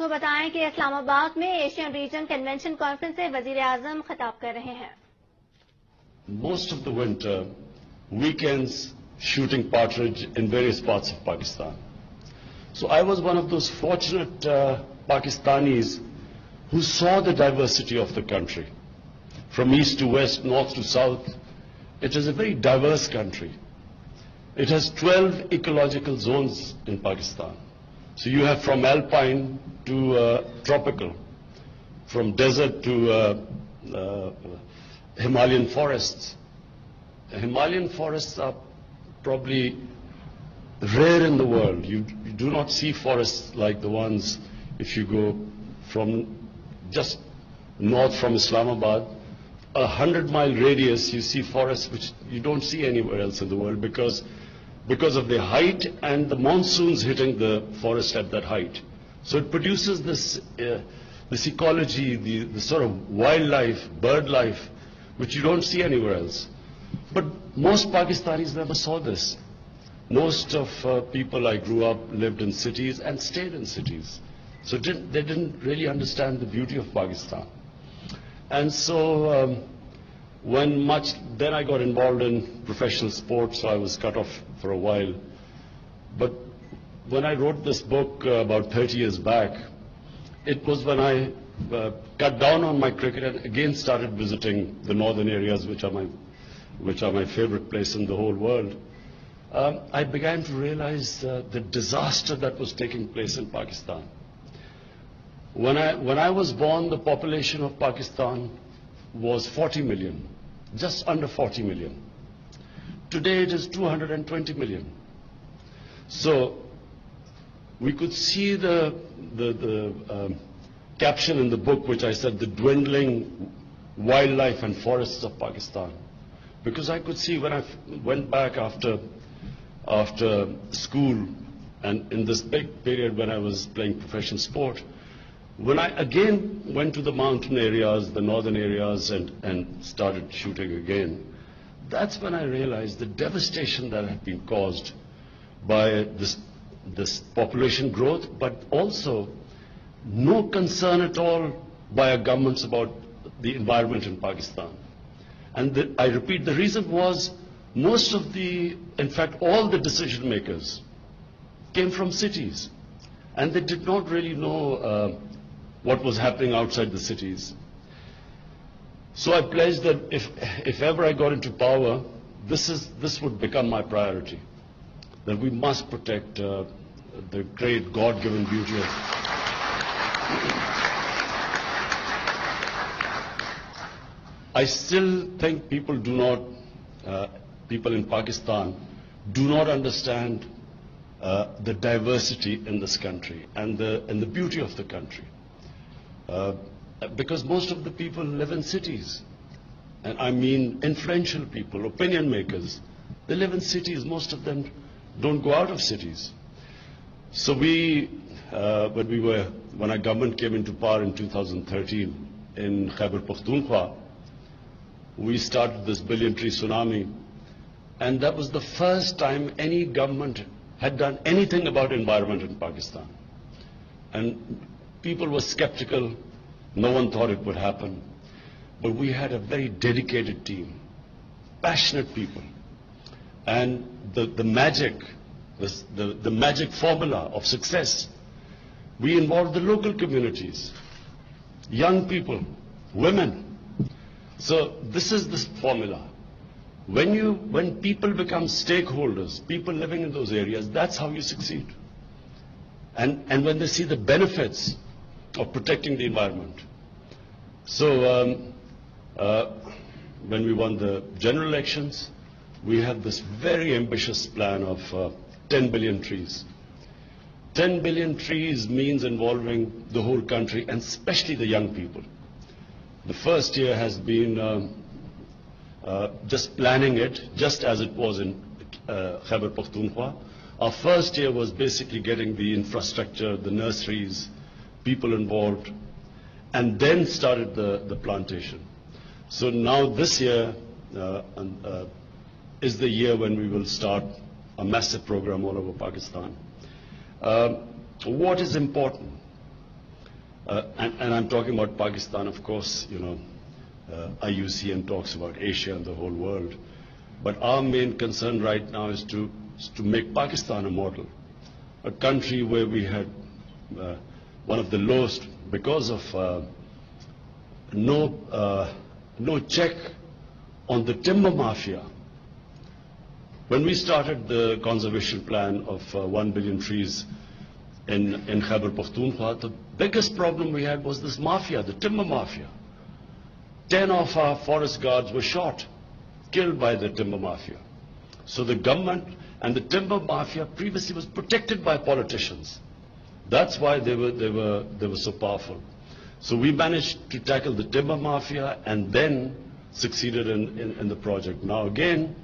आपको बताएं कि इस्लामाबाद में एशियन रीजन कन्वेंशन कॉन्फ्रेंस से वजीर आजम खिताब कर रहे हैं। Most of the winter, weekends, shooting partridge in various parts of Pakistan. So I was one of those fortunate Pakistanis who saw the diversity of the country. From east to west, north to south, it is a very diverse country. It has 12 ecological zones in Pakistan. So you have from alpine to tropical, from desert to Himalayan forests. Himalayan forests are probably rare in the world. You do not see forests like the ones if you go from just north from Islamabad. 100-mile radius, you see forests which you don't see anywhere else in the world because of their height and the monsoons hitting the forest at that height. So it produces this ecology, the sort of wildlife, bird life, which you don't see anywhere else. But most Pakistanis never saw this. Most of people I grew up lived in cities and stayed in cities. So they didn't really understand the beauty of Pakistan. And so then I got involved in professional sports, so I was cut off for a while. But when I wrote this book about 30 years back, it was when I cut down on my cricket and again started visiting the northern areas, which are my favorite place in the whole world. I began to realize the disaster that was taking place in Pakistan. When I was born, the population of Pakistan was 40 million, just under 40 million. Today it is 220 million. So we could see the caption in the book, which I said, the dwindling wildlife and forests of Pakistan. Because I could see when I went back after school and in this big period when I was playing professional sport, when I again went to the mountain areas, the northern areas, and started shooting again, that's when I realized the devastation that had been caused by this population growth, but also no concern at all by our governments about the environment in Pakistan. And I repeat, the reason was in fact, all the decision makers came from cities, and they did not really know what was happening outside the cities. So I pledged that if ever I got into power, this would become my priority, that we must protect the great God-given beauty of I still think people in Pakistan do not understand the diversity in this country and the beauty of the country. Because most of the people live in cities. And I mean influential people, opinion makers. They live in cities. Most of them don't go out of cities. So when our government came into power in 2013 in Khyber Pakhtunkhwa, we started this billion tree tsunami, and that was the first time any government had done anything about environment in Pakistan. And people were skeptical, no one thought it would happen, but we had a very dedicated team, passionate people, and the magic formula of success, we involved the local communities, young people, women. So this is this formula. When people become stakeholders, people living in those areas, that's how you succeed. And when they see the benefits of protecting the environment. So when we won the general elections, we had this very ambitious plan of 10 billion trees. 10 billion trees means involving the whole country, and especially the young people. The first year has been just planning it, just as it was in Khyber Pakhtunkhwa. Our first year was basically getting the infrastructure, the nurseries, people involved, and then started the plantation. So now this year is the year when we will start a massive program all over Pakistan. What is important? and I'm talking about Pakistan, of course, IUCN talks about Asia and the whole world. But our main concern right now is to make Pakistan a model, a country where we had one of the lowest, because of no check on the timber mafia. When we started the conservation plan of 1 billion trees in Khyber Pakhtunkhwa, the biggest problem we had was this mafia, the timber mafia. 10 of our forest guards were shot, killed by the timber mafia. So the government and the timber mafia previously was protected by politicians. That's why they were so powerful. So we managed to tackle the timber mafia and then succeeded in the project. Now again,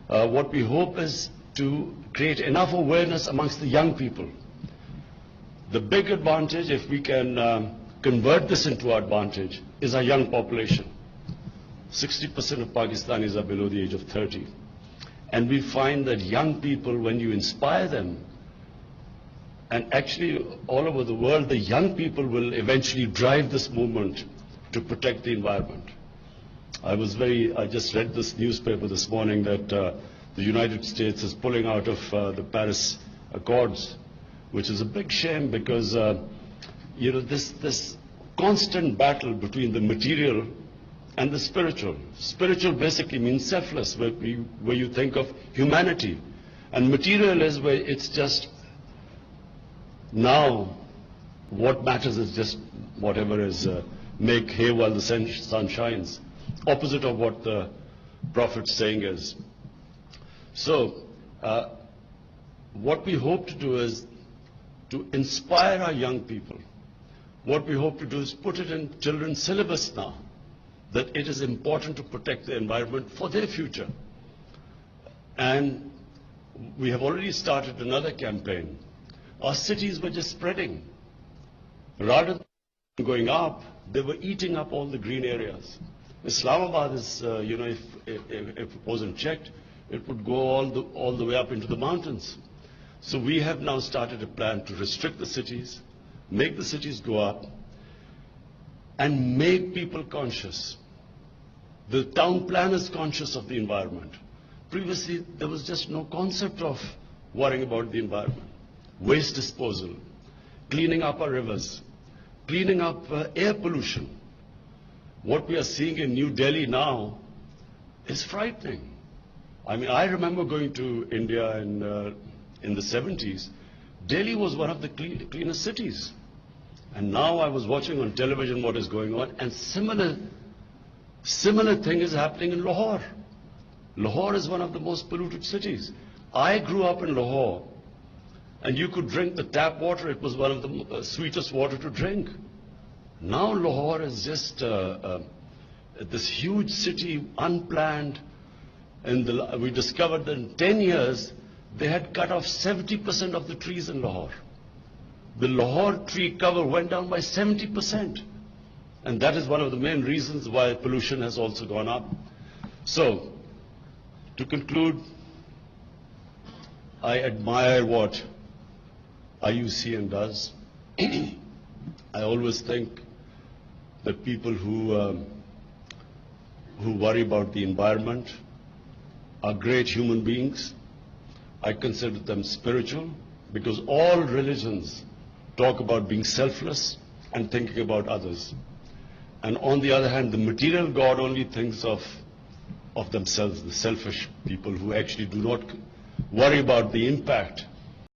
what we hope is to create enough awareness amongst the young people. The big advantage, if we can convert this into our advantage, is our young population. 60% of Pakistanis are below the age of 30. And we find that young people, when you inspire them, and actually all over the world, the young people will eventually drive this movement to protect the environment. I just read this newspaper this morning that the United States is pulling out of the Paris Accords, which is a big shame because, this constant battle between the material and the spiritual. Spiritual basically means selfless, where you think of humanity. And material is where it's just, now what matters is just whatever is, make hay while the sun shines. Opposite of what the Prophet's saying is. So, what we hope to do is to inspire our young people. What we hope to do is put it in children's syllabus now, that it is important to protect the environment for their future. And we have already started another campaign. Our cities were just spreading. Rather than going up, they were eating up all the green areas. Islamabad is, if it wasn't checked, it would go all the way up into the mountains. So we have now started a plan to restrict the cities, make the cities go up, and make people conscious. The town plan is conscious of the environment. Previously, there was just no concept of worrying about the environment. Waste disposal, cleaning up our rivers, cleaning up air pollution. What we are seeing in New Delhi now is frightening. I mean, I remember going to India in the 70s. Delhi was one of the cleanest cities. And now I was watching on television what is going on, and similar thing is happening in Lahore. Lahore is one of the most polluted cities. I grew up in Lahore, and you could drink the tap water. It was one of the sweetest water to drink. Now Lahore is just this huge city, unplanned. And we discovered that in 10 years, they had cut off 70% of the trees in Lahore. The Lahore tree cover went down by 70%. And that is one of the main reasons why pollution has also gone up. So, to conclude, I admire what IUCN does. I always think that people who worry about the environment are great human beings. I consider them spiritual, because all religions talk about being selfless and thinking about others. And on the other hand, the material God only thinks of themselves, the selfish people who actually do not worry about the impact